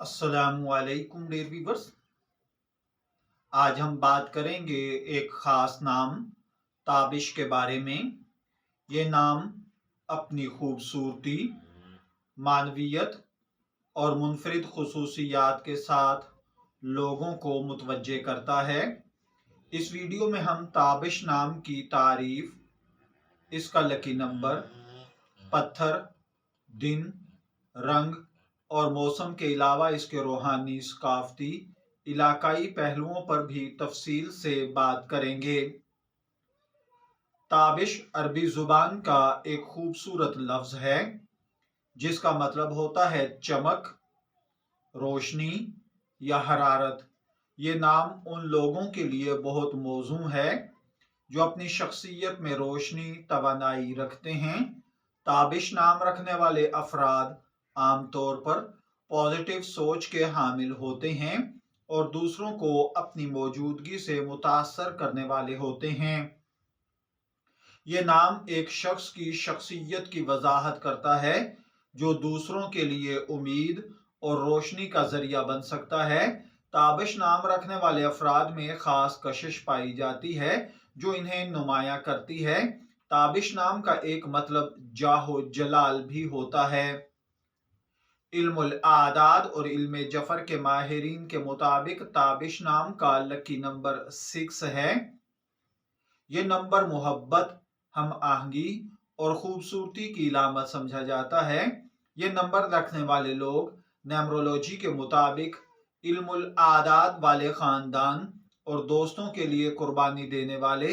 السلام علیکم dear viewers. آج ہم بات کریں گے ایک خاص نام تابش کے بارے میں۔ یہ نام اپنی خوبصورتی، معنویت اور منفرد خصوصیات کے ساتھ لوگوں کو متوجہ کرتا ہے۔ اس ویڈیو میں ہم تابش نام کی تعریف، اس کا لکی نمبر، پتھر، دن، رنگ اور موسم کے علاوہ اس کے روحانی، ثقافتی، علاقائی پہلوؤں پر بھی تفصیل سے بات کریں گے۔ تابش عربی زبان کا ایک خوبصورت لفظ ہے جس کا مطلب ہوتا ہے چمک، روشنی یا حرارت۔ یہ نام ان لوگوں کے لیے بہت موزوں ہے جو اپنی شخصیت میں روشنی، توانائی رکھتے ہیں۔ تابش نام رکھنے والے افراد عام طور پر پازیٹیو سوچ کے حامل ہوتے ہیں اور دوسروں کو اپنی موجودگی سے متاثر کرنے والے ہوتے ہیں۔ یہ نام ایک شخص کی شخصیت کی وضاحت کرتا ہے جو دوسروں کے لیے امید اور روشنی کا ذریعہ بن سکتا ہے۔ تابش نام رکھنے والے افراد میں خاص کشش پائی جاتی ہے جو انہیں نمایاں کرتی ہے۔ تابش نام کا ایک مطلب جاہ و جلال بھی ہوتا ہے۔ علم الاعداد اور علم جفر کے ماہرین کے مطابق تابش نام کا لکی نمبر 6 ہے۔ یہ نمبر محبت، ہم آہنگی اور خوبصورتی کی علامت سمجھا جاتا ہے۔ یہ نمبر رکھنے والے لوگ نیمرولوجی کے مطابق علم الاعداد والے خاندان اور دوستوں کے لیے قربانی دینے والے،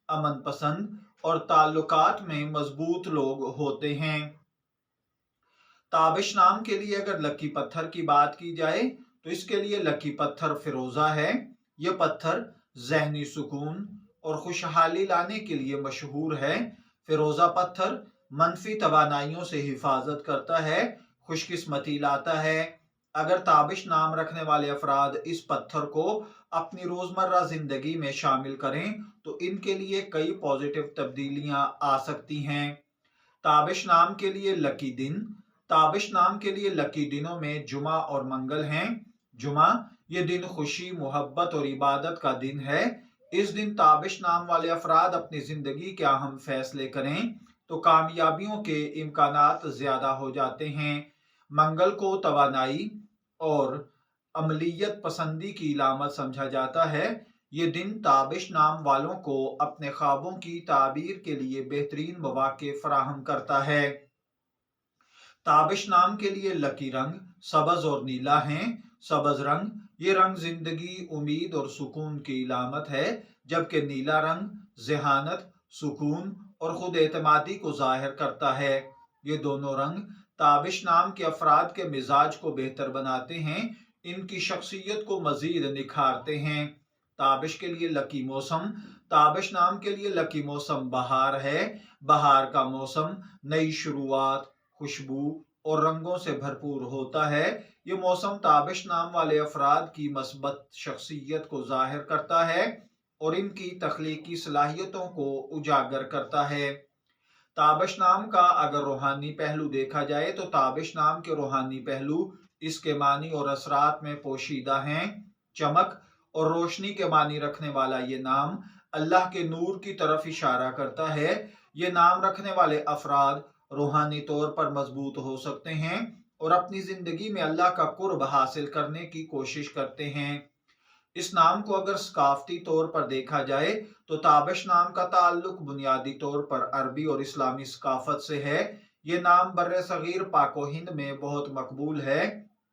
امن پسند اور تعلقات میں مضبوط لوگ ہوتے ہیں۔ تابش نام کے لیے اگر لکی پتھر کی بات کی جائے تو اس کے لیے لکی پتھر فیروزہ ہے۔ یہ پتھر ذہنی سکون اور خوشحالی لانے کے لیے مشہور ہے۔ فیروزہ پتھر منفی توانائیوں سے حفاظت کرتا ہے، خوش قسمتی لاتا ہے۔ اگر تابش نام رکھنے والے افراد اس پتھر کو اپنی روزمرہ زندگی میں شامل کریں تو ان کے لیے کئی پازیٹیو تبدیلیاں آ سکتی ہیں۔ تابش نام کے لیے لکی دن۔ تابش نام کے لیے لکی دنوں میں جمعہ اور منگل ہیں۔ جمعہ یہ دن خوشی، محبت اور عبادت کا دن ہے۔ اس دن تابش نام والے افراد اپنی زندگی کے اہم فیصلے کریں تو کامیابیوں کے امکانات زیادہ ہو جاتے ہیں۔ منگل کو توانائی اور عملیت پسندی کی علامت سمجھا جاتا ہے۔ یہ دن تابش نام والوں کو اپنے خوابوں کی تعبیر کے لیے بہترین مواقع فراہم کرتا ہے۔ تابش نام کے لیے لکی رنگ سبز اور نیلا ہیں۔ سبز رنگ یہ رنگ زندگی، امید اور سکون کی علامت ہے، جبکہ نیلا رنگ ذہانت، سکون اور خود اعتمادی کو ظاہر کرتا ہے۔ یہ دونوں رنگ تابش نام کے افراد کے مزاج کو بہتر بناتے ہیں، ان کی شخصیت کو مزید نکھارتے ہیں۔ تابش کے لیے لکی موسم۔ تابش نام کے لیے لکی موسم بہار ہے۔ بہار کا موسم نئی شروعات، خوشبو اور رنگوں سے بھرپور ہوتا ہے۔ یہ موسم تابش نام والے افراد کی مثبت شخصیت کو ظاہر کرتا ہے اور ان کی تخلیقی صلاحیتوں کو اجاگر کرتا ہے۔ تابش نام کا اگر روحانی پہلو دیکھا جائے تو تابش نام کے روحانی پہلو اس کے معنی اور اثرات میں پوشیدہ ہیں۔ چمک اور روشنی کے معنی رکھنے والا یہ نام اللہ کے نور کی طرف اشارہ کرتا ہے۔ یہ نام رکھنے والے افراد روحانی طور پر مضبوط ہو سکتے ہیں اور اپنی زندگی میں اللہ کا قرب حاصل کرنے کی کوشش کرتے ہیں۔ اس نام کو اگر ثقافتی طور پر دیکھا جائے تو تابش نام کا تعلق بنیادی طور پر عربی اور اسلامی ثقافت سے ہے۔ یہ نام بر صغیر پاک و ہند میں بہت مقبول ہے۔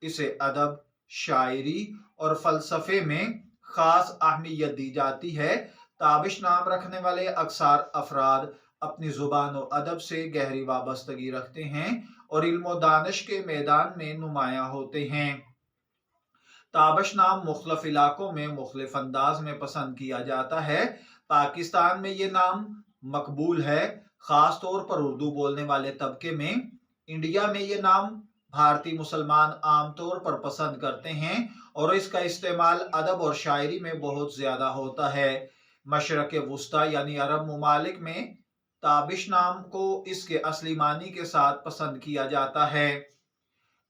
اسے ادب، شاعری اور فلسفے میں خاص اہمیت دی جاتی ہے۔ تابش نام رکھنے والے اکثر افراد اپنی زبان و ادب سے گہری وابستگی رکھتے ہیں اور علم و دانش کے میدان میں نمایاں ہوتے ہیں۔ تابش نام مختلف علاقوں میں مختلف انداز میں پسند کیا جاتا ہے۔ پاکستان میں یہ نام مقبول ہے، خاص طور پر اردو بولنے والے طبقے میں۔ انڈیا میں یہ نام بھارتی مسلمان عام طور پر پسند کرتے ہیں اور اس کا استعمال ادب اور شاعری میں بہت زیادہ ہوتا ہے۔ مشرق وسطیٰ یعنی عرب ممالک میں تابش نام کو اس کے اصلی معنی کے ساتھ پسند کیا جاتا ہے۔